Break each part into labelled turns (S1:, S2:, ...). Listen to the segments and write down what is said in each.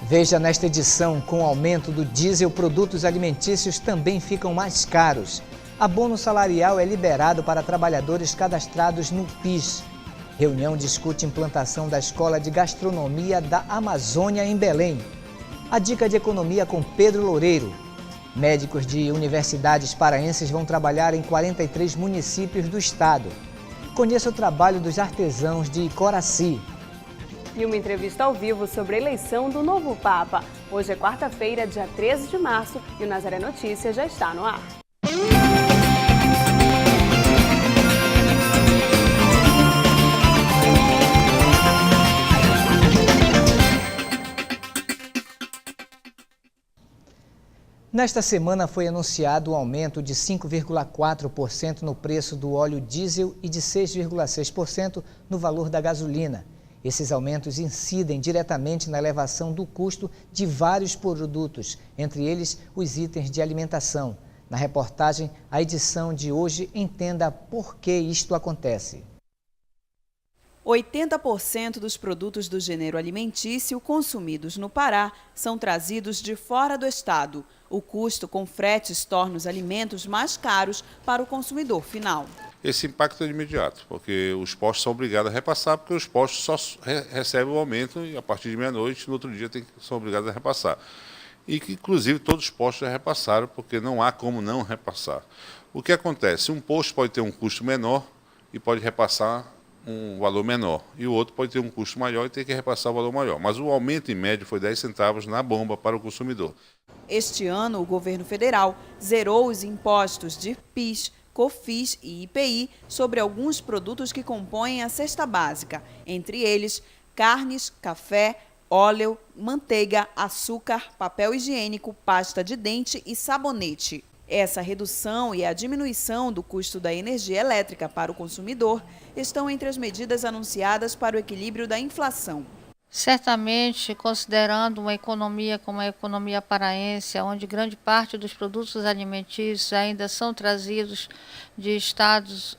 S1: Veja nesta edição, com o aumento do diesel, produtos alimentícios também ficam mais caros. Abono salarial é liberado para trabalhadores cadastrados no PIS. Reunião discute implantação da Escola de Gastronomia da Amazônia em Belém. A dica de economia com Pedro Loureiro. Médicos de universidades paraenses vão trabalhar em 43 municípios do estado. Conheça o trabalho dos artesãos de Coraci.
S2: E uma entrevista ao vivo sobre a eleição do novo Papa. Hoje é quarta-feira, dia 13 de março, e o Nazaré Notícias já está no ar.
S1: Nesta semana foi anunciado o aumento de 5,4% no preço do óleo diesel e de 6,6% no valor da gasolina. Esses aumentos incidem diretamente na elevação do custo de vários produtos, entre eles os itens de alimentação. Na reportagem, a edição de hoje entenda por que isto acontece.
S3: 80% dos produtos do gênero alimentício consumidos no Pará são trazidos de fora do estado. O custo com fretes torna os alimentos mais caros para o consumidor final.
S4: Esse impacto é imediato, porque os postos são obrigados a repassar, porque os postos só recebem o aumento e a partir de meia-noite, no outro dia, são obrigados a repassar. E que, inclusive, todos os postos já repassaram, porque não há como não repassar. O que acontece? Um posto pode ter um custo menor e pode repassar um valor menor, e o outro pode ter um custo maior e ter que repassar o valor maior. Mas o aumento em médio foi 10 centavos na bomba para o consumidor.
S3: Este ano, o governo federal zerou os impostos de PIS, COFINS e IPI sobre alguns produtos que compõem a cesta básica, entre eles carnes, café, óleo, manteiga, açúcar, papel higiênico, pasta de dente e sabonete. Essa redução e a diminuição do custo da energia elétrica para o consumidor estão entre as medidas anunciadas para o equilíbrio da inflação.
S5: Certamente, considerando uma economia como a economia paraense, onde grande parte dos produtos alimentícios ainda são trazidos de estados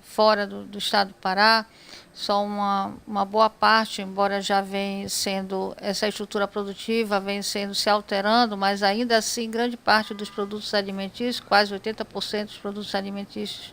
S5: fora do estado do Pará, só uma boa parte, embora já venha sendo, essa estrutura produtiva vem sendo se alterando, mas ainda assim grande parte dos produtos alimentícios, quase 80% dos produtos alimentícios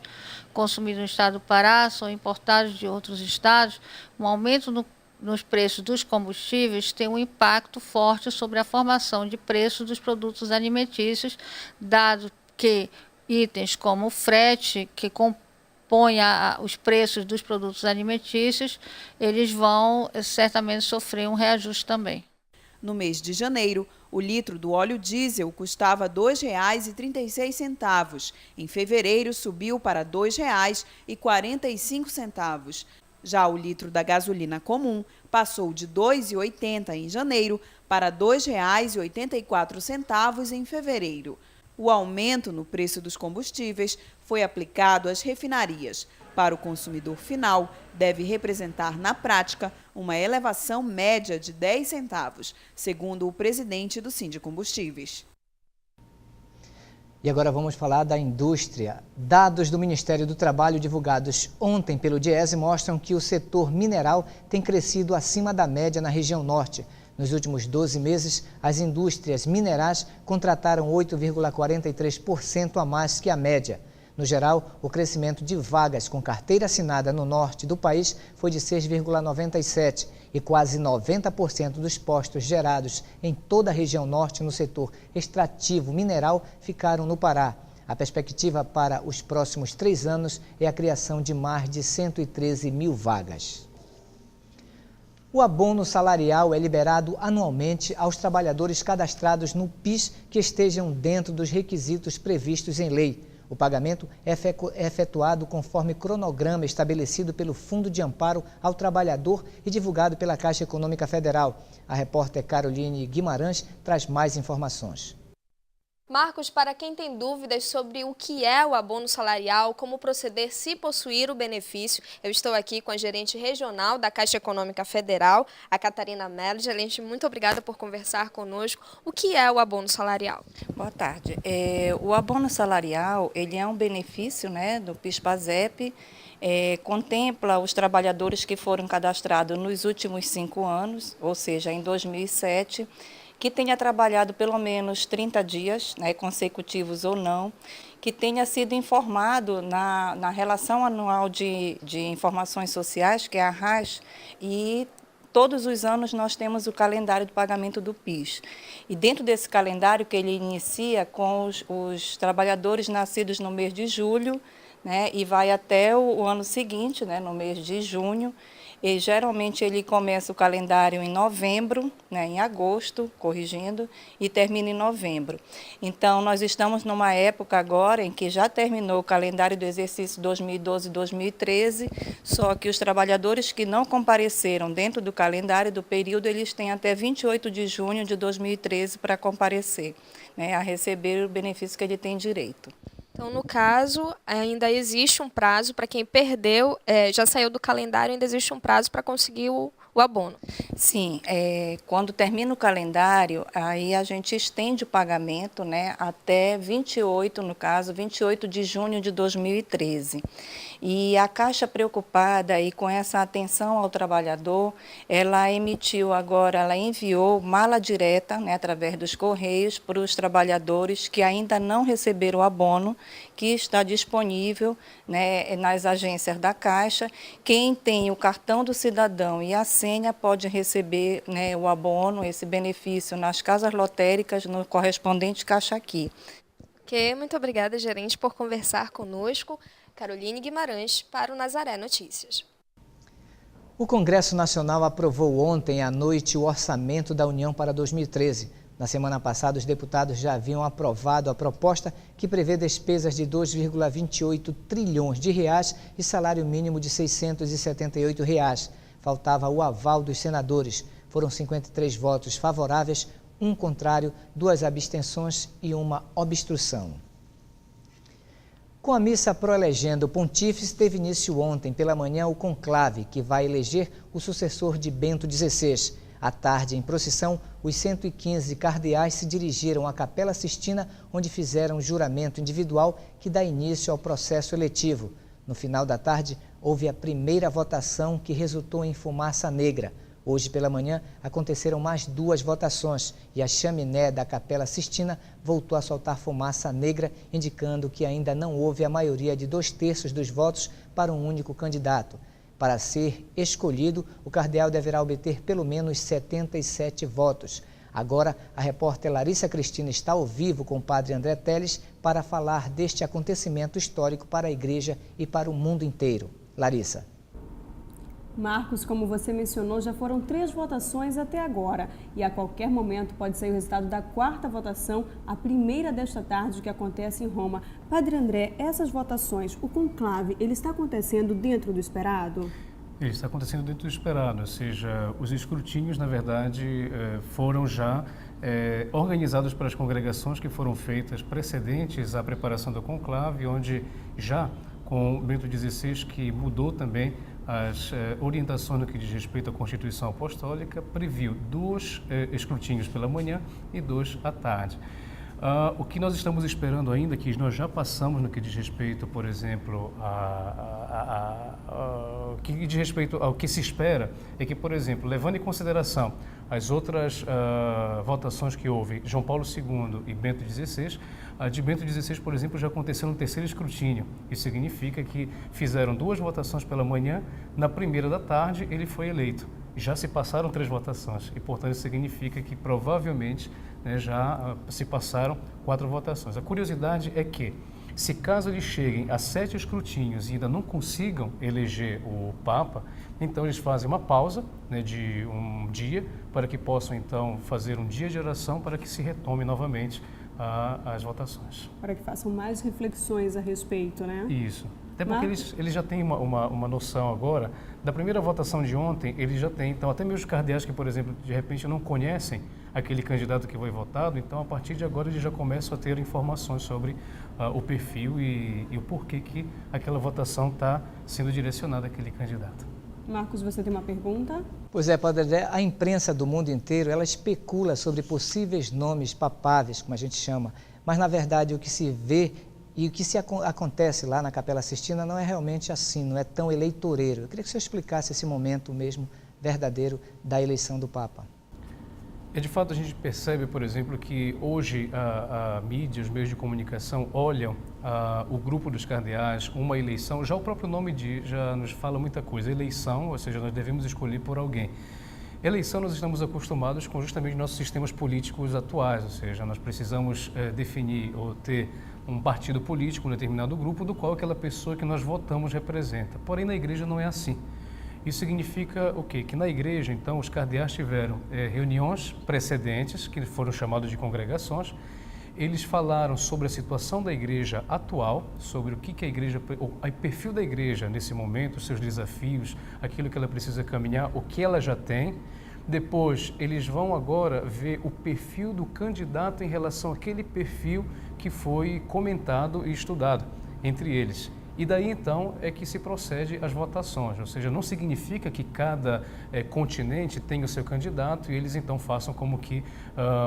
S5: consumidos no estado do Pará são importados de outros estados. Um aumento nos preços dos combustíveis tem um impacto forte sobre a formação de preços dos produtos alimentícios, dado que itens como o frete, que compõem os preços dos produtos alimentícios, eles vão certamente sofrer um reajuste também.
S3: No mês de janeiro, o litro do óleo diesel custava R$ 2,36. Em fevereiro, subiu para R$ 2,45. Já o litro da gasolina comum passou de R$ 2,80 em janeiro para R$ 2,84 em fevereiro. O aumento no preço dos combustíveis foi aplicado às refinarias. Para o consumidor final, deve representar na prática uma elevação média de 10 centavos, segundo o presidente do Sindicombustíveis.
S1: E agora vamos falar da indústria. Dados do Ministério do Trabalho divulgados ontem pelo Diese mostram que o setor mineral tem crescido acima da média na região norte. Nos últimos 12 meses, as indústrias minerais contrataram 8,43% a mais que a média. No geral, o crescimento de vagas com carteira assinada no norte do país foi de 6,97% e quase 90% dos postos gerados em toda a região norte no setor extrativo mineral ficaram no Pará. A perspectiva para os próximos 3 anos é a criação de mais de 113 mil vagas. O abono salarial é liberado anualmente aos trabalhadores cadastrados no PIS que estejam dentro dos requisitos previstos em lei. O pagamento é efetuado conforme cronograma estabelecido pelo Fundo de Amparo ao Trabalhador e divulgado pela Caixa Econômica Federal. A repórter Caroline Guimarães traz mais informações.
S6: Marcos, para quem tem dúvidas sobre o que é o abono salarial, como proceder se possuir o benefício, eu estou aqui com a gerente regional da Caixa Econômica Federal, a Catarina Mello. Gerente, muito obrigada por conversar conosco. O que é o abono salarial?
S7: Boa tarde. O abono salarial, ele é um benefício, né, do PIS/PASEP, contempla os trabalhadores que foram cadastrados nos últimos 5 anos, ou seja, em 2007, que tenha trabalhado pelo menos 30 dias, né, consecutivos ou não, que tenha sido informado na Relação Anual de Informações Sociais, que é a RAS, e todos os anos nós temos o calendário de pagamento do PIS. E dentro desse calendário que ele inicia com os trabalhadores nascidos no mês de julho, né, e vai até o ano seguinte, né, no mês de junho. E geralmente ele começa o calendário em novembro, né, em agosto, corrigindo, e termina em novembro. Então, nós estamos numa época agora em que já terminou o calendário do exercício 2012-2013, só que os trabalhadores que não compareceram dentro do calendário do período, eles têm até 28 de junho de 2013 para comparecer, né, a receber o benefício que ele tem direito.
S6: Então, no caso, ainda existe um prazo para quem perdeu, já saiu do calendário, ainda existe um prazo para conseguir o abono.
S7: Sim, quando termina o calendário, aí a gente estende o pagamento, né, até 28, no caso, 28 de junho de 2013. E a Caixa, preocupada aí com essa atenção ao trabalhador, ela enviou mala direta, né, através dos Correios, para os trabalhadores que ainda não receberam o abono, que está disponível, né, nas agências da Caixa. Quem tem o cartão do cidadão e a senha pode receber, né, o abono, esse benefício nas casas lotéricas, no correspondente Caixa Aqui.
S6: Ok, muito obrigada, gerente, por conversar conosco. Caroline Guimarães, para o Nazaré Notícias.
S1: O Congresso Nacional aprovou ontem à noite o orçamento da União para 2013. Na semana passada, os deputados já haviam aprovado a proposta que prevê despesas de 2,28 trilhões de reais e salário mínimo de R$ 678 reais. Faltava o aval dos senadores. Foram 53 votos favoráveis, 1 contrário, 2 abstenções e 1 obstrução. Com a missa proelegendo o pontífice, teve início ontem pela manhã o conclave, que vai eleger o sucessor de Bento XVI. À tarde, em procissão, os 115 cardeais se dirigiram à Capela Sistina, onde fizeram juramento individual que dá início ao processo eletivo. No final da tarde, houve a primeira votação, que resultou em fumaça negra. Hoje pela manhã aconteceram mais 2 votações e a chaminé da Capela Sistina voltou a soltar fumaça negra, indicando que ainda não houve a maioria de 2/3 dos votos para um único candidato. Para ser escolhido, o cardeal deverá obter pelo menos 77 votos. Agora, a repórter Larissa Cristina está ao vivo com o padre André Teles para falar deste acontecimento histórico para a Igreja e para o mundo inteiro. Larissa.
S2: Marcos, como você mencionou, já foram 3 votações até agora e a qualquer momento pode sair o resultado da 4ª votação, a primeira desta tarde, que acontece em Roma. Padre André, essas votações, o conclave, ele está acontecendo dentro do esperado?
S8: Ele está acontecendo dentro do esperado, ou seja, os escrutínios, na verdade, foram já organizados pelas congregações que foram feitas precedentes à preparação do conclave, onde já com Bento XVI, que mudou também as orientações no que diz respeito à Constituição Apostólica, previu 2 escrutínios pela manhã e 2 à tarde. O que nós estamos esperando ainda, que nós já passamos no que diz respeito, por exemplo, que diz respeito ao que se espera, é que, por exemplo, levando em consideração as outras votações que houve, João Paulo II e Bento XVI, a de Bento XVI, por exemplo, já aconteceu no 3º escrutínio. Isso significa que fizeram 2 votações pela manhã, na primeira da tarde ele foi eleito. Já se passaram 3 votações e, portanto, isso significa que provavelmente, né, já se passaram 4 votações. A curiosidade é que, se caso eles cheguem a 7 escrutínios e ainda não consigam eleger o Papa, então eles fazem uma pausa, né, de um dia, para que possam então fazer um dia de oração para que se retome novamente as votações.
S2: Para que façam mais reflexões a respeito, né?
S8: Isso. Até porque eles já têm uma noção agora, da primeira votação de ontem, eles já têm. Então, até mesmo os cardeais que, por exemplo, de repente não conhecem aquele candidato que foi votado, então, a partir de agora, eles já começam a ter informações sobre o perfil e o porquê que aquela votação está sendo direcionada àquele candidato.
S2: Marcos, você tem uma pergunta?
S1: Pois é, Padre André, a imprensa do mundo inteiro, ela especula sobre possíveis nomes papáveis, como a gente chama, mas, na verdade, o que se vê e o que acontece lá na Capela Sistina não é realmente assim, não é tão eleitoreiro. Eu queria que você explicasse esse momento mesmo verdadeiro da eleição do Papa.
S8: De fato, a gente percebe, por exemplo, que hoje a mídia, os meios de comunicação olham o grupo dos cardeais, uma eleição, já o próprio nome já nos fala muita coisa. Eleição, ou seja, nós devemos escolher por alguém. Eleição, nós estamos acostumados com justamente nossos sistemas políticos atuais, ou seja, nós precisamos definir ou ter um partido político, um determinado grupo, do qual aquela pessoa que nós votamos representa. Porém, na igreja não é assim. Isso significa o quê? Que na igreja, então, os cardeais tiveram reuniões precedentes, que foram chamadas de congregações. Eles falaram sobre a situação da igreja atual, sobre o que a igreja, o perfil da igreja nesse momento, os seus desafios, aquilo que ela precisa caminhar, o que ela já tem. Depois, eles vão agora ver o perfil do candidato em relação àquele perfil que foi comentado e estudado entre eles. E daí, então, é que se procede às votações, ou seja, não significa que cada continente tenha o seu candidato e eles, então, façam como que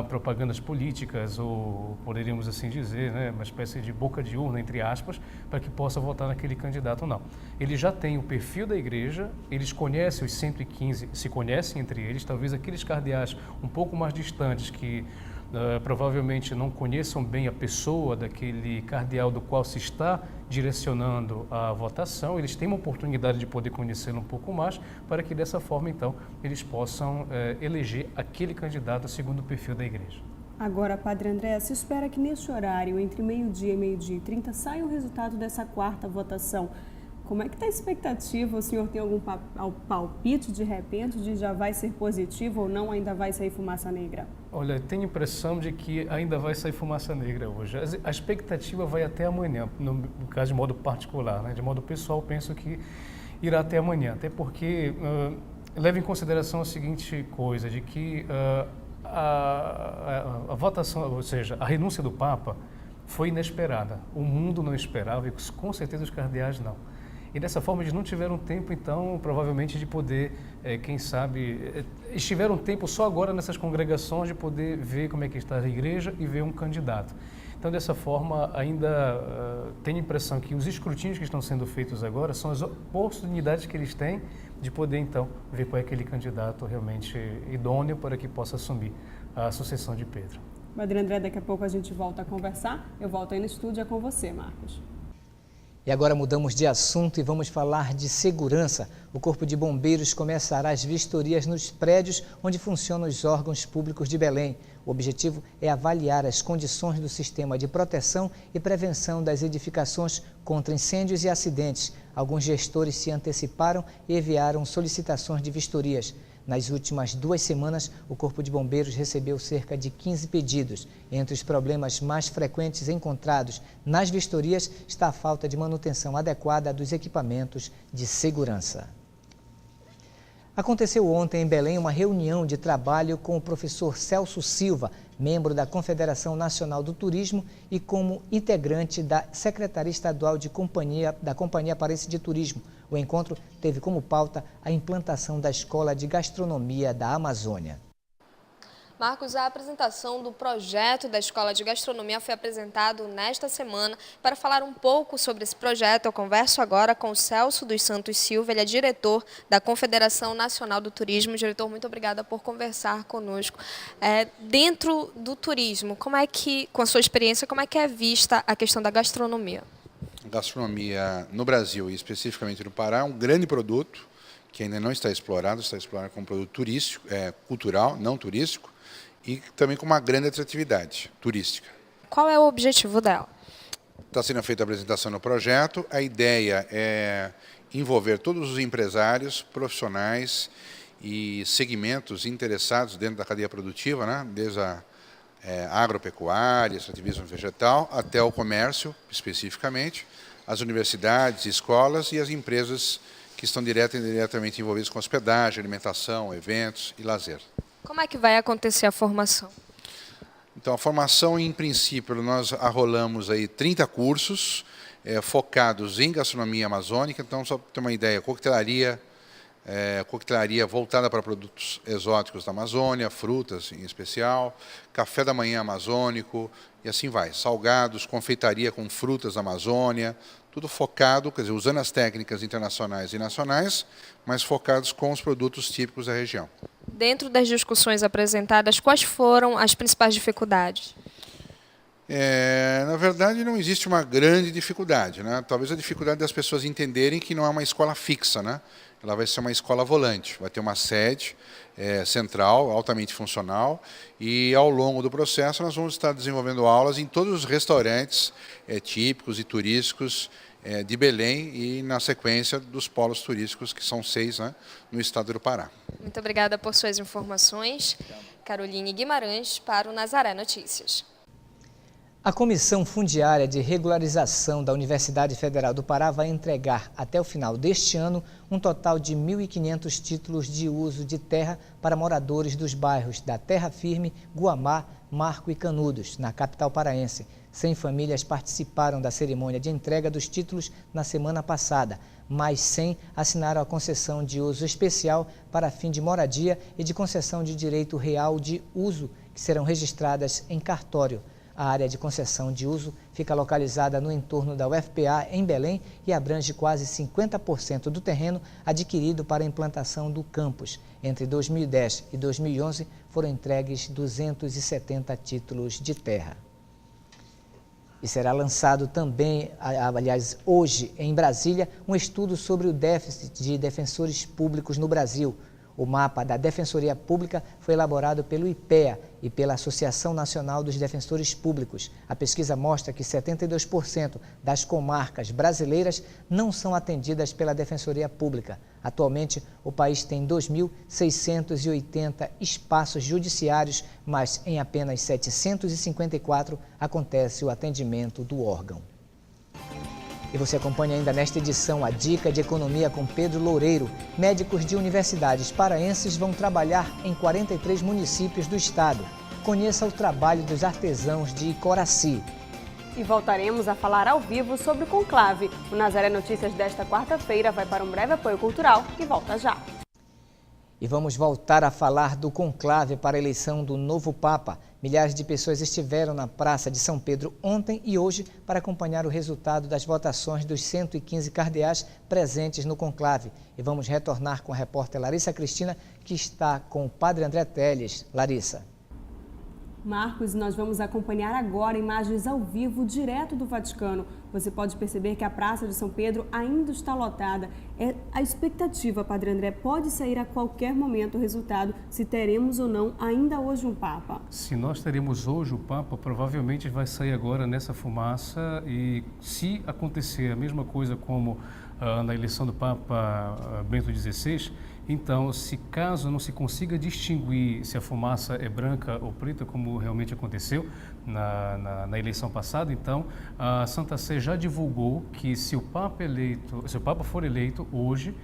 S8: propagandas políticas, ou poderíamos assim dizer, né, uma espécie de boca de urna, entre aspas, para que possa votar naquele candidato, não. Eles já têm o perfil da igreja, eles conhecem os 115, se conhecem entre eles, talvez aqueles cardeais um pouco mais distantes que provavelmente não conheçam bem a pessoa daquele cardeal do qual se está direcionando a votação, eles têm uma oportunidade de poder conhecê-lo um pouco mais, para que dessa forma, então, eles possam eleger aquele candidato segundo o perfil da igreja.
S2: Agora, Padre André, se espera que neste horário, entre meio-dia e meio-dia e 30, saia o resultado dessa quarta votação. Como é que está a expectativa? O senhor tem algum palpite, de repente, de já vai ser positivo ou não, ainda vai sair fumaça negra? Olha,
S8: tenho a impressão de que ainda vai sair fumaça negra hoje. A expectativa vai até amanhã, no caso de modo particular, né? De modo pessoal, penso que irá até amanhã, até porque leva em consideração a seguinte coisa, de que a votação, ou seja, a renúncia do Papa foi inesperada. O mundo não esperava e com certeza os cardeais não. E dessa forma eles não tiveram tempo, então, provavelmente de poder, quem sabe, estiveram tempo só agora nessas congregações de poder ver como é que está a igreja e ver um candidato. Então, dessa forma, ainda tenho a impressão que os escrutínios que estão sendo feitos agora são as oportunidades que eles têm de poder, então, ver qual é aquele candidato realmente idôneo para que possa assumir a sucessão de Pedro.
S2: Padre André, daqui a pouco a gente volta a conversar. Eu volto aí no estúdio, é com você, Marcos.
S1: E agora mudamos de assunto e vamos falar de segurança. O Corpo de Bombeiros começará as vistorias nos prédios onde funcionam os órgãos públicos de Belém. O objetivo é avaliar as condições do sistema de proteção e prevenção das edificações contra incêndios e acidentes. Alguns gestores se anteciparam e enviaram solicitações de vistorias. Nas últimas 2 semanas, o Corpo de Bombeiros recebeu cerca de 15 pedidos. Entre os problemas mais frequentes encontrados nas vistorias está a falta de manutenção adequada dos equipamentos de segurança. Aconteceu ontem em Belém uma reunião de trabalho com o professor Celso Silva, membro da Confederação Nacional do Turismo e como integrante da Secretaria Estadual da Companhia Paraense de Turismo. O encontro teve como pauta a implantação da Escola de Gastronomia da Amazônia.
S6: Marcos, a apresentação do projeto da Escola de Gastronomia foi apresentado nesta semana. Para falar um pouco sobre esse projeto, eu converso agora com o Celso dos Santos Silva, ele é diretor da Confederação Nacional do Turismo. Diretor, muito obrigada por conversar conosco. Dentro do turismo, como é que, com a sua experiência, como é que é vista a questão da gastronomia?
S9: A gastronomia no Brasil e especificamente no Pará é um grande produto que ainda não está explorado como produto turístico, cultural, não turístico, e também com uma grande atratividade turística.
S6: Qual é o objetivo dela?
S9: Está sendo feita a apresentação no projeto. A ideia é envolver todos os empresários, profissionais e segmentos interessados dentro da cadeia produtiva, né? Desde a agropecuária, extrativismo vegetal, até o comércio, especificamente, as universidades, escolas e as empresas que estão diretamente envolvidas com hospedagem, alimentação, eventos e lazer.
S6: Como é que vai acontecer a formação?
S9: Então, a formação, em princípio, nós arrolamos aí 30 cursos focados em gastronomia amazônica. Então, só para ter uma ideia, coquetelaria voltada para produtos exóticos da Amazônia, frutas em especial, café da manhã amazônico e assim vai. Salgados, confeitaria com frutas da Amazônia, tudo focado, quer dizer, usando as técnicas internacionais e nacionais, mas focados com os produtos típicos da região.
S6: Dentro das discussões apresentadas, quais foram as principais dificuldades?
S9: Na verdade, não existe uma grande dificuldade, né? Talvez a dificuldade das pessoas entenderem que não é uma escola fixa, né? Ela vai ser uma escola volante, vai ter uma sede central, altamente funcional, e ao longo do processo nós vamos estar desenvolvendo aulas em todos os restaurantes típicos e turísticos de Belém e na sequência dos polos turísticos, que são 6, né, no estado do Pará.
S6: Muito obrigada por suas informações. Caroline Guimarães para o Nazaré Notícias.
S1: A Comissão Fundiária de Regularização da Universidade Federal do Pará vai entregar, até o final deste ano, um total de 1.500 títulos de uso de terra para moradores dos bairros da Terra Firme, Guamá, Marco e Canudos, na capital paraense. 100 famílias participaram da cerimônia de entrega dos títulos na semana passada. Mais 100 assinaram a concessão de uso especial para fim de moradia e de concessão de direito real de uso, que serão registradas em cartório. A área de concessão de uso fica localizada no entorno da UFPA, em Belém, e abrange quase 50% do terreno adquirido para a implantação do campus. Entre 2010 e 2011, foram entregues 270 títulos de terra. E será lançado também, aliás, hoje, em Brasília, um estudo sobre o déficit de defensores públicos no Brasil. O mapa da Defensoria Pública foi elaborado pelo IPEA e pela Associação Nacional dos Defensores Públicos. A pesquisa mostra que 72% das comarcas brasileiras não são atendidas pela Defensoria Pública. Atualmente, o país tem 2.680 espaços judiciários, mas em apenas 754 acontece o atendimento do órgão. E você acompanha ainda nesta edição a Dica de Economia com Pedro Loureiro. Médicos de universidades paraenses vão trabalhar em 43 municípios do estado. Conheça o trabalho dos artesãos de Coraci.
S2: E voltaremos a falar ao vivo sobre o conclave. O Nazaré Notícias desta quarta-feira vai para um breve apoio cultural e volta já.
S1: E vamos voltar a falar do conclave para a eleição do novo Papa. Milhares de pessoas estiveram na Praça de São Pedro ontem e hoje para acompanhar o resultado das votações dos 115 cardeais presentes no conclave. E vamos retornar com a repórter Larissa Cristina, que está com o padre André Teles. Larissa.
S2: Marcos, nós vamos acompanhar agora imagens ao vivo direto do Vaticano. Você pode perceber que a Praça de São Pedro ainda está lotada. A expectativa, Padre André, pode sair a qualquer momento o resultado, se teremos ou não ainda hoje um Papa.
S8: Se nós teremos hoje o Papa, provavelmente vai sair agora nessa fumaça, e se acontecer a mesma coisa como na eleição do Papa Bento XVI, então, se caso não se consiga distinguir se a fumaça é branca ou preta, como realmente aconteceu na eleição passada, então a Santa Sé já divulgou que se o Papa for eleito hoje,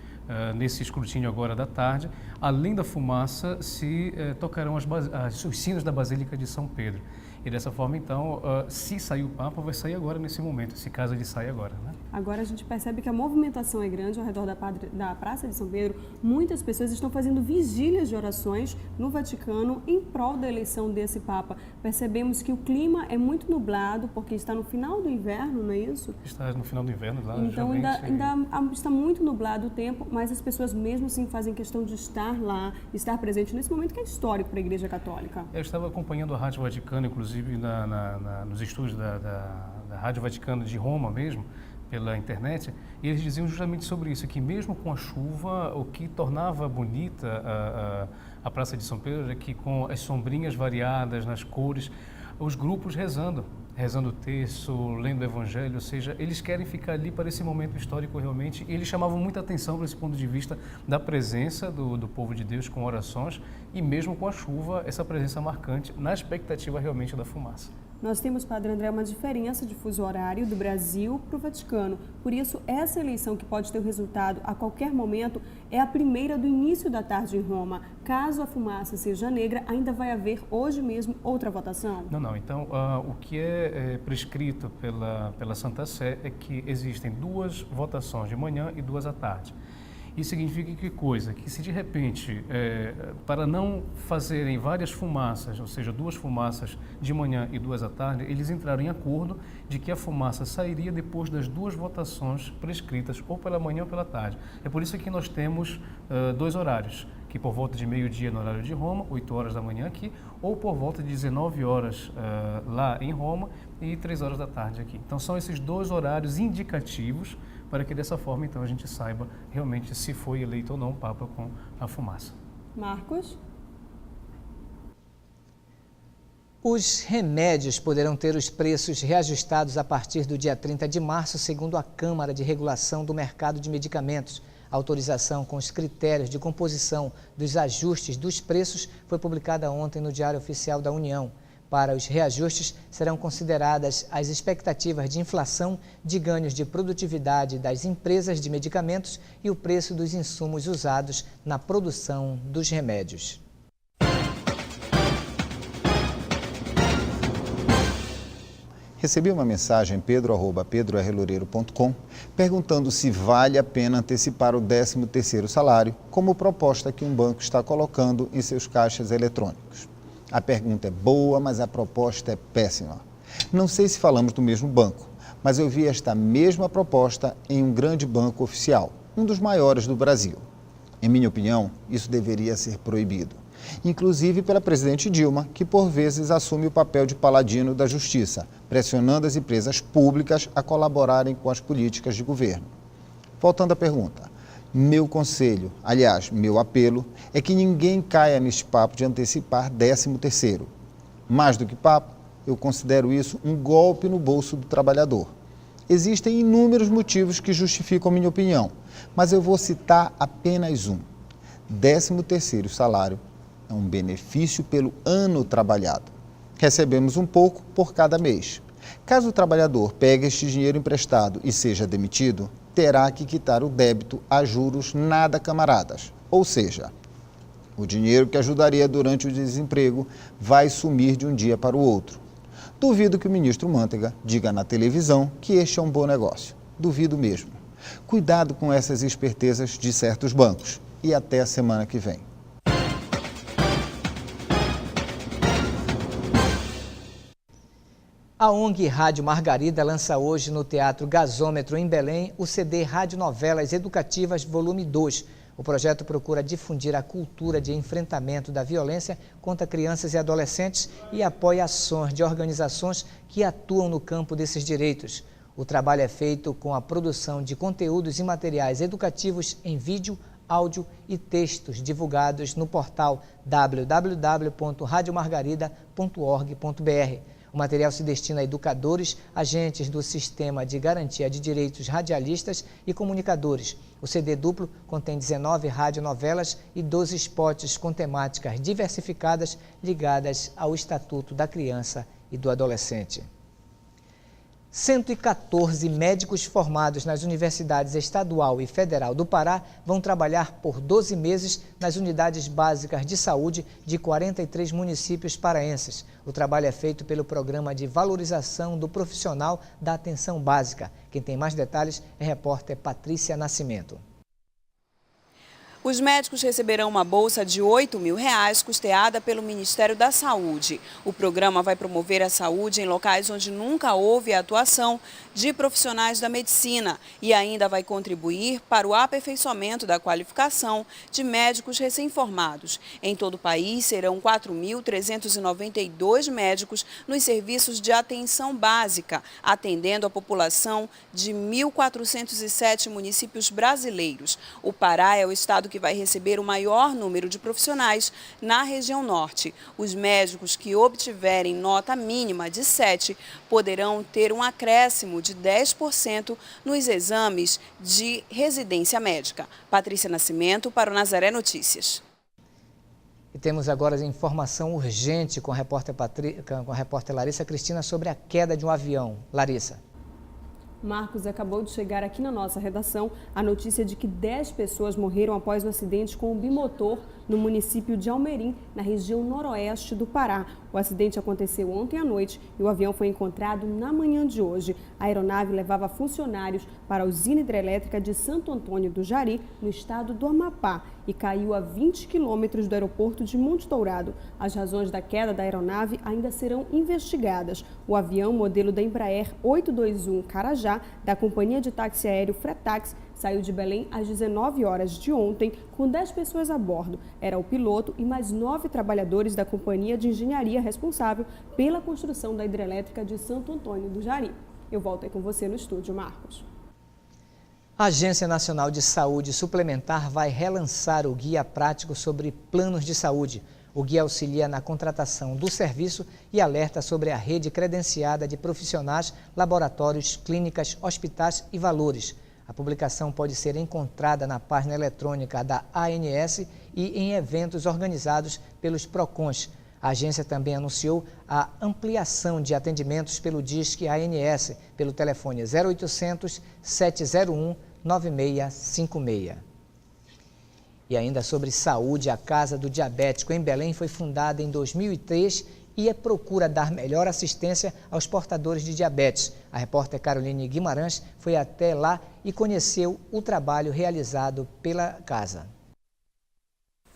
S8: nesse escrutínio agora da tarde, além da fumaça, se tocarão os sinos da Basílica de São Pedro. E dessa forma, então, se sair o Papa, vai sair agora nesse momento, se caso ele saia agora, né?
S2: Agora a gente percebe que a movimentação é grande ao redor da Praça de São Pedro. Muitas pessoas estão fazendo vigílias de orações no Vaticano em prol da eleição desse Papa. Percebemos que o clima é muito nublado, porque está no final do inverno, não é isso?
S8: Está no final do inverno lá.
S2: Então ainda está muito nublado o tempo, mas as pessoas mesmo assim fazem questão de estar lá, estar presente nesse momento que é histórico para a Igreja Católica.
S8: Eu estava acompanhando a Rádio Vaticano, inclusive nos estúdios da Rádio Vaticano de Roma mesmo, pela internet, e eles diziam justamente sobre isso, que mesmo com a chuva, o que tornava bonita a Praça de São Pedro é que com as sombrinhas variadas nas cores, os grupos rezando o terço, lendo o Evangelho, ou seja, eles querem ficar ali para esse momento histórico realmente, e eles chamavam muita atenção para esse ponto de vista da presença do povo de Deus com orações, e mesmo com a chuva, essa presença marcante, na expectativa realmente da fumaça.
S2: Nós temos, Padre André, uma diferença de fuso horário do Brasil para o Vaticano. Por isso, essa eleição, que pode ter o resultado a qualquer momento, é a primeira do início da tarde em Roma. Caso a fumaça seja negra, ainda vai haver hoje mesmo outra votação?
S8: Não. Então, o que é prescrito pela Santa Sé é que existem 2 votações de manhã e 2 à tarde. Isso significa que coisa? Que se de repente, para não fazerem várias fumaças, ou seja, 2 fumaças de manhã e 2 à tarde, eles entraram em acordo de que a fumaça sairia depois das 2 votações prescritas, ou pela manhã ou pela tarde. É por isso que nós temos 2 horários, que por volta de meio-dia no horário de Roma, 8 horas da manhã aqui, ou por volta de 19 horas lá em Roma e 3 horas da tarde aqui. Então são esses 2 horários indicativos para que dessa forma então a gente saiba realmente se foi eleito ou não o Papa com a fumaça.
S2: Marcos?
S1: Os remédios poderão ter os preços reajustados a partir do dia 30 de março, segundo a Câmara de Regulação do Mercado de Medicamentos. A autorização com os critérios de composição dos ajustes dos preços foi publicada ontem no Diário Oficial da União. Para os reajustes, serão consideradas as expectativas de inflação, de ganhos de produtividade das empresas de medicamentos e o preço dos insumos usados na produção dos remédios.
S10: Recebi uma mensagem pedro@pedrorloureiro.com perguntando se vale a pena antecipar o 13º salário, como proposta que um banco está colocando em seus caixas eletrônicos. A pergunta é boa, mas a proposta é péssima. Não sei se falamos do mesmo banco, mas eu vi esta mesma proposta em um grande banco oficial, um dos maiores do Brasil. Em minha opinião, isso deveria ser proibido, inclusive pela presidente Dilma, que por vezes assume o papel de paladino da justiça, pressionando as empresas públicas a colaborarem com as políticas de governo. Voltando à pergunta, meu conselho, aliás, meu apelo, é que ninguém caia neste papo de antecipar 13º. Mais do que papo, eu considero isso um golpe no bolso do trabalhador. Existem inúmeros motivos que justificam minha opinião, mas eu vou citar apenas um. 13º salário é um benefício pelo ano trabalhado. Recebemos um pouco por cada mês. Caso o trabalhador pegue este dinheiro emprestado e seja demitido, terá que quitar o débito a juros nada camaradas. Ou seja, o dinheiro que ajudaria durante o desemprego vai sumir de um dia para o outro. Duvido que o ministro Mantega diga na televisão que este é um bom negócio. Duvido mesmo. Cuidado com essas espertezas de certos bancos. E até a semana que vem.
S1: A ONG Rádio Margarida lança hoje no Teatro Gasômetro, em Belém, o CD Radionovelas Educativas, volume 2. O projeto procura difundir a cultura de enfrentamento da violência contra crianças e adolescentes e apoia ações de organizações que atuam no campo desses direitos. O trabalho é feito com a produção de conteúdos e materiais educativos em vídeo, áudio e textos divulgados no portal www.radiomargarida.org.br. O material se destina a educadores, agentes do Sistema de Garantia de Direitos Radialistas e comunicadores. O CD duplo contém 19 radionovelas e 12 spots com temáticas diversificadas ligadas ao Estatuto da Criança e do Adolescente. 114 médicos formados nas universidades estadual e federal do Pará vão trabalhar por 12 meses nas unidades básicas de saúde de 43 municípios paraenses. O trabalho é feito pelo Programa de Valorização do Profissional da Atenção Básica. Quem tem mais detalhes é a repórter Patrícia Nascimento.
S3: Os médicos receberão uma bolsa de R$ 8.000 custeada pelo Ministério da Saúde. O programa vai promover a saúde em locais onde nunca houve atuação de profissionais da medicina e ainda vai contribuir para o aperfeiçoamento da qualificação de médicos recém-formados. Em todo o país, serão 4.392 médicos nos serviços de atenção básica, atendendo a população de 1.407 municípios brasileiros. O Pará é o estado que vai receber o maior número de profissionais na região norte. Os médicos que obtiverem nota mínima de 7 poderão ter um acréscimo de 10% nos exames de residência médica. Patrícia Nascimento para o Nazaré Notícias.
S1: E temos agora informação urgente com a repórter Larissa Cristina sobre a queda de um avião. Larissa.
S2: Marcos, acabou de chegar aqui na nossa redação a notícia de que 10 pessoas morreram após um acidente com um bimotor no município de Almerim, na região noroeste do Pará. O acidente aconteceu ontem à noite e o avião foi encontrado na manhã de hoje. A aeronave levava funcionários para a usina hidrelétrica de Santo Antônio do Jari, no estado do Amapá, e caiu a 20 quilômetros do aeroporto de Monte Dourado. As razões da queda da aeronave ainda serão investigadas. O avião, modelo da Embraer 821 Carajá, da companhia de táxi aéreo Fretax, saiu de Belém às 19 horas de ontem, com 10 pessoas a bordo. Era o piloto e mais 9 trabalhadores da companhia de engenharia responsável pela construção da hidrelétrica de Santo Antônio do Jari. Eu volto aí com você no estúdio, Marcos.
S1: A Agência Nacional de Saúde Suplementar vai relançar o Guia Prático sobre Planos de Saúde. O guia auxilia na contratação do serviço e alerta sobre a rede credenciada de profissionais, laboratórios, clínicas, hospitais e valores. A publicação pode ser encontrada na página eletrônica da ANS e em eventos organizados pelos PROCONs. A agência também anunciou a ampliação de atendimentos pelo Disque ANS, pelo telefone 0800 701 9656. E ainda sobre saúde, a Casa do Diabético em Belém foi fundada em 2003 e procura dar melhor assistência aos portadores de diabetes. A repórter Caroline Guimarães foi até lá e conheceu o trabalho realizado pela casa.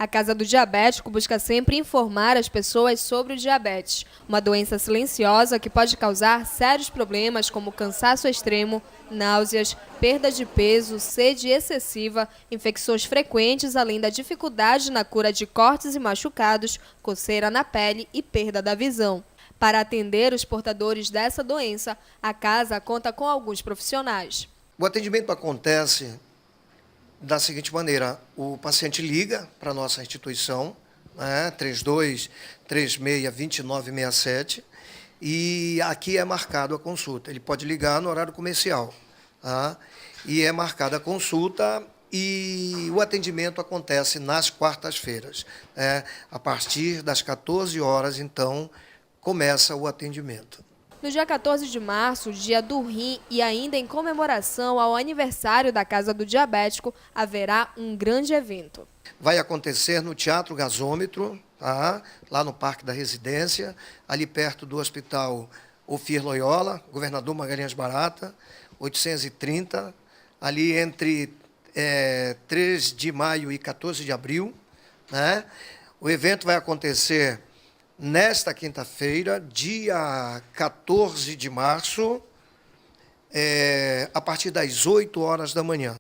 S6: A Casa do Diabético busca sempre informar as pessoas sobre o diabetes, uma doença silenciosa que pode causar sérios problemas como cansaço extremo, náuseas, perda de peso, sede excessiva, infecções frequentes, além da dificuldade na cura de cortes e machucados, coceira na pele e perda da visão. Para atender os portadores dessa doença, a casa conta com alguns profissionais.
S11: O atendimento acontece da seguinte maneira: o paciente liga para a nossa instituição, 3236-2967, e aqui é marcado a consulta. Ele pode ligar no horário comercial, e é marcada a consulta e o atendimento acontece nas quartas-feiras. A partir das 14 horas, então, começa o atendimento.
S6: No dia 14 de março, dia do rim, e ainda em comemoração ao aniversário da Casa do Diabético, haverá um grande evento.
S11: Vai acontecer no Teatro Gasômetro, lá no Parque da Residência, ali perto do Hospital Ofir Loyola, Governador Magalhães Barata, 830, ali entre 3 de maio e 14 de abril. O evento vai acontecer nesta quinta-feira, dia 14 de março, a partir das 8 horas da manhã.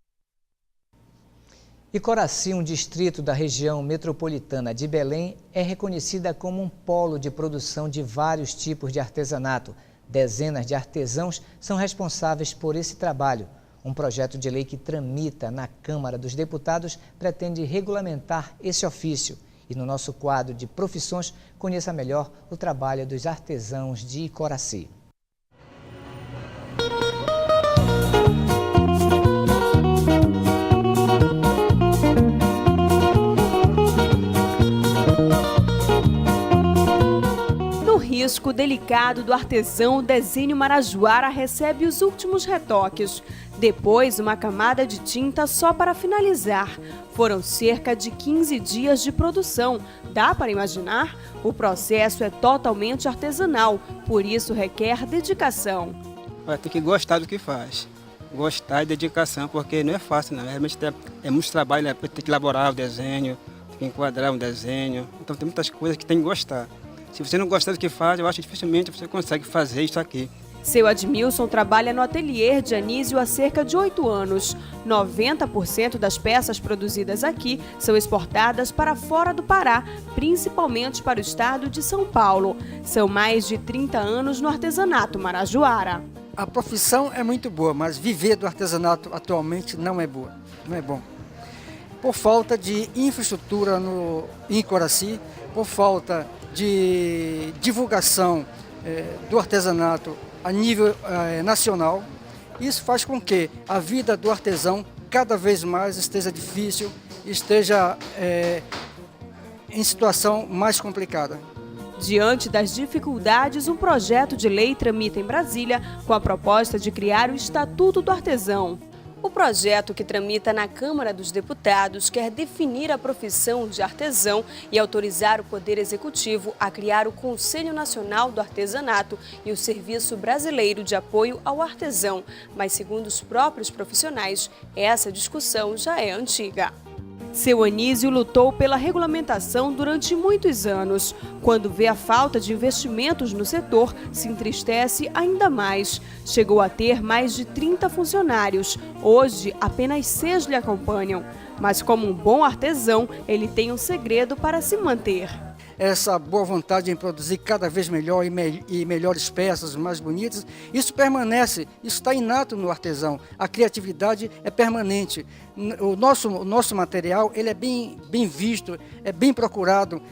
S1: Icoraci, um distrito da região metropolitana de Belém, é reconhecida como um polo de produção de vários tipos de artesanato. Dezenas de artesãos são responsáveis por esse trabalho. Um projeto de lei que tramita na Câmara dos Deputados pretende regulamentar esse ofício. E no nosso quadro de profissões, conheça melhor o trabalho dos artesãos de Icoraci.
S2: No risco delicado do artesão, o desenho Marajoara recebe os últimos retoques. Depois, uma camada de tinta só para finalizar. Foram cerca de 15 dias de produção. Dá para imaginar? O processo é totalmente artesanal, por isso requer dedicação.
S12: Tem que gostar do que faz. Gostar e dedicação, porque não é fácil, não. Realmente é muito trabalho, tem que elaborar o desenho, tem que enquadrar um desenho. Então tem muitas coisas que tem que gostar. Se você não gostar do que faz, eu acho que dificilmente você consegue fazer isso aqui.
S2: Seu Admilson trabalha no ateliê de Anísio há cerca de 8 anos. 90% das peças produzidas aqui são exportadas para fora do Pará, principalmente para o estado de São Paulo. São mais de 30 anos no artesanato marajoara.
S13: A profissão é muito boa, mas viver do artesanato atualmente não é boa, não é bom. Por falta de infraestrutura em Icoraci, por falta de divulgação do artesanato a nível nacional, isso faz com que a vida do artesão cada vez mais esteja difícil, esteja em situação mais complicada.
S2: Diante das dificuldades, um projeto de lei tramita em Brasília com a proposta de criar o Estatuto do Artesão. O projeto, que tramita na Câmara dos Deputados, quer definir a profissão de artesão e autorizar o Poder Executivo a criar o Conselho Nacional do Artesanato e o Serviço Brasileiro de Apoio ao Artesão. Mas, segundo os próprios profissionais, essa discussão já é antiga. Seu Anísio lutou pela regulamentação durante muitos anos. Quando vê a falta de investimentos no setor, se entristece ainda mais. Chegou a ter mais de 30 funcionários. Hoje, apenas 6 lhe acompanham. Mas como um bom artesão, ele tem um segredo para se manter.
S13: Essa boa vontade em produzir cada vez melhor e melhores peças, mais bonitas, isso permanece, isso está inato no artesão. A criatividade é permanente. O nosso material ele é bem visto, é bem procurado.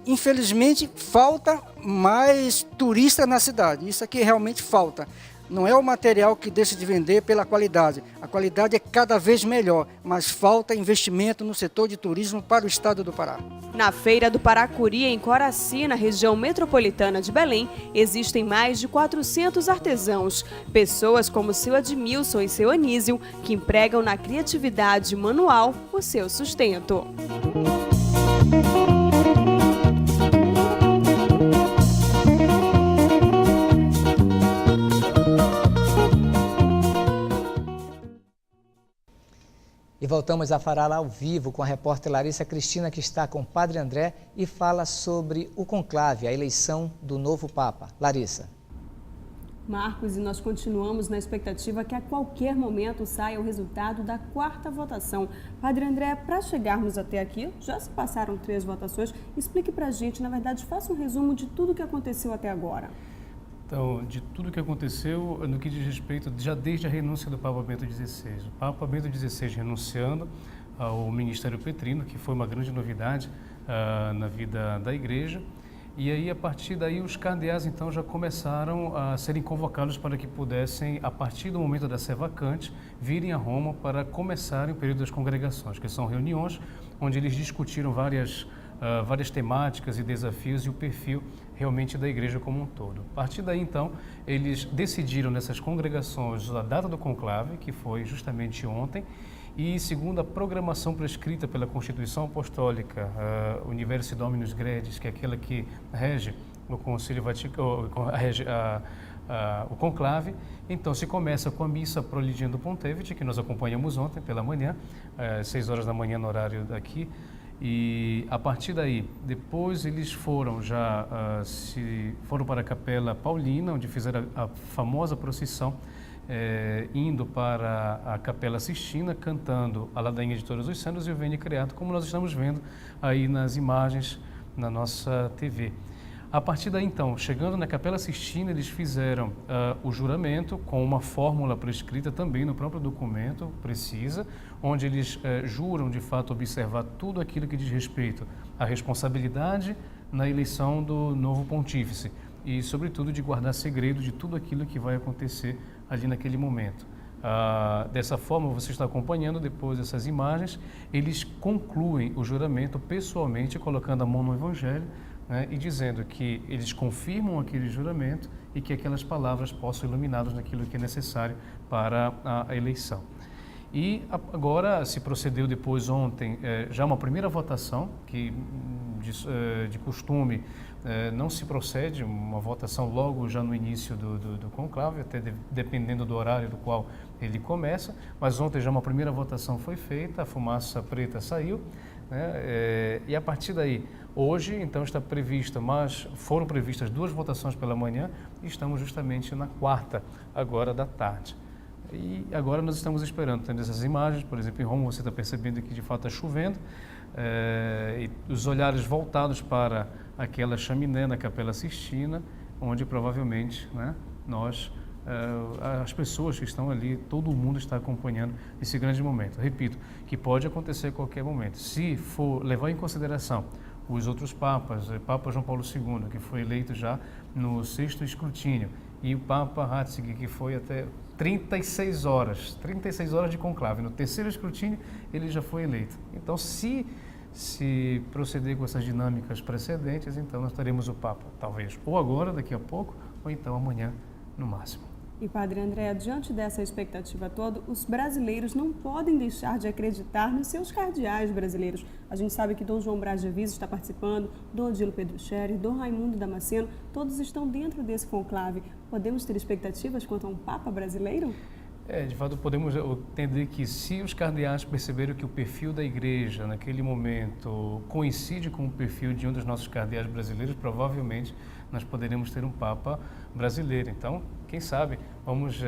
S13: Infelizmente, falta mais turista na cidade. Isso aqui realmente falta. Não é o material que deixa de vender pela qualidade. A qualidade é cada vez melhor, mas falta investimento no setor de turismo para o estado do Pará.
S2: Na Feira do Paracuri, em Coraci, na região metropolitana de Belém, existem mais de 400 artesãos. Pessoas como seu Admilson e seu Anísio, que empregam na criatividade manual o seu sustento.
S1: E voltamos a falar ao vivo com a repórter Larissa Cristina, que está com o Padre André e fala sobre o conclave, a eleição do novo Papa. Larissa.
S2: Marcos, e nós continuamos na expectativa que a qualquer momento saia o resultado da 4ª votação. Padre André, para chegarmos até aqui, já se passaram 3 votações. Explique para a gente, na verdade, faça um resumo de tudo o que aconteceu até agora.
S8: Então, de tudo que aconteceu no que diz respeito, já desde a renúncia do Papa Bento XVI. O Papa Bento XVI renunciando ao Ministério Petrino, que foi uma grande novidade na vida da Igreja. E aí, a partir daí, os cardeais, então, já começaram a serem convocados para que pudessem, a partir do momento da sé vacante, virem a Roma para começarem o período das congregações, que são reuniões onde eles discutiram várias temáticas e desafios e o perfil realmente da igreja como um todo. A partir daí, então, eles decidiram nessas congregações a data do conclave, que foi justamente ontem, e segundo a programação prescrita pela Constituição Apostólica, Universi Dominus Gredis, que é aquela que rege o Concílio Vaticano, rege o conclave, então se começa com a missa Proligindo Pontefice, que nós acompanhamos ontem pela manhã, às 6 horas da manhã no horário daqui. E a partir daí, depois eles foram para a Capela Paulina, onde fizeram a famosa procissão, indo para a Capela Sistina, cantando a Ladainha de Todos os Santos e o Veni Creato, como nós estamos vendo aí nas imagens na nossa TV. A partir daí, então, chegando na Capela Sistina, eles fizeram o juramento com uma fórmula prescrita também no próprio documento, precisa, onde eles juram, de fato, observar tudo aquilo que diz respeito à responsabilidade na eleição do novo pontífice e, sobretudo, de guardar segredo de tudo aquilo que vai acontecer ali naquele momento. Dessa forma, você está acompanhando depois essas imagens, eles concluem o juramento pessoalmente, colocando a mão no Evangelho, e dizendo que eles confirmam aquele juramento e que aquelas palavras possam iluminá-los naquilo que é necessário para a eleição. E agora se procedeu depois ontem já uma primeira votação, que de costume não se procede, uma votação logo já no início do conclave, até dependendo do horário do qual ele começa, mas ontem já uma primeira votação foi feita, a fumaça preta saiu, e a partir daí, hoje, então, está prevista, mas foram previstas 2 votações pela manhã e estamos justamente na 4ª, agora da tarde. E agora nós estamos esperando, tendo essas imagens, por exemplo, em Roma você está percebendo que de fato está chovendo, e os olhares voltados para aquela chaminé na Capela Sistina, onde provavelmente as pessoas que estão ali, todo mundo está acompanhando esse grande momento. Repito, que pode acontecer a qualquer momento. Se for levar em consideração os outros papas, o Papa João Paulo II, que foi eleito já no 6º escrutínio, e o Papa Ratzinger, que foi até 36 horas de conclave. No 3º escrutínio, ele já foi eleito. Então, se Se proceder com essas dinâmicas precedentes, então nós teremos o Papa, talvez ou agora, daqui a pouco, ou então amanhã, no máximo.
S2: E, Padre André, diante dessa expectativa toda, os brasileiros não podem deixar de acreditar nos seus cardeais brasileiros. A gente sabe que Dom João Braz de Aviso está participando, Dom Odilo Pedro Scherer, Dom Raimundo Damasceno, todos estão dentro desse conclave. Podemos ter expectativas quanto a um Papa brasileiro?
S8: De fato, podemos entender que se os cardeais perceberam que o perfil da igreja naquele momento coincide com o perfil de um dos nossos cardeais brasileiros, provavelmente nós poderemos ter um Papa brasileiro. Então, quem sabe, vamos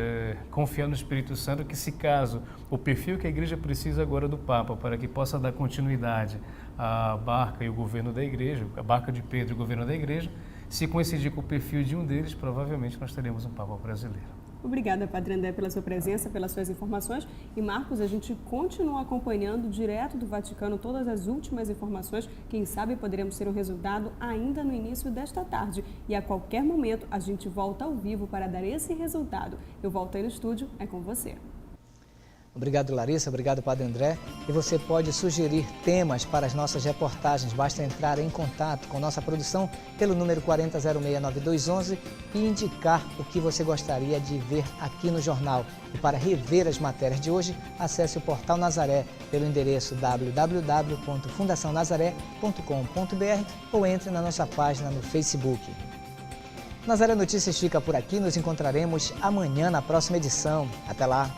S8: confiar no Espírito Santo que, se caso o perfil que a igreja precisa agora do Papa para que possa dar continuidade à barca e o governo da igreja, a barca de Pedro e o governo da igreja, se coincidir com o perfil de um deles, provavelmente nós teremos um Papa brasileiro.
S2: Obrigada, Padre André, pela sua presença, pelas suas informações. E, Marcos, a gente continua acompanhando direto do Vaticano todas as últimas informações. Quem sabe poderemos ter um resultado ainda no início desta tarde. E a qualquer momento a gente volta ao vivo para dar esse resultado. Eu volto aí no estúdio, é com você.
S1: Obrigado, Larissa. Obrigado, Padre André. E você pode sugerir temas para as nossas reportagens. Basta entrar em contato com nossa produção pelo número 40069211 e indicar o que você gostaria de ver aqui no jornal. E para rever as matérias de hoje, acesse o Portal Nazaré pelo endereço www.fundacionazaré.com.br ou entre na nossa página no Facebook. Nazaré Notícias fica por aqui. Nos encontraremos amanhã na próxima edição. Até lá!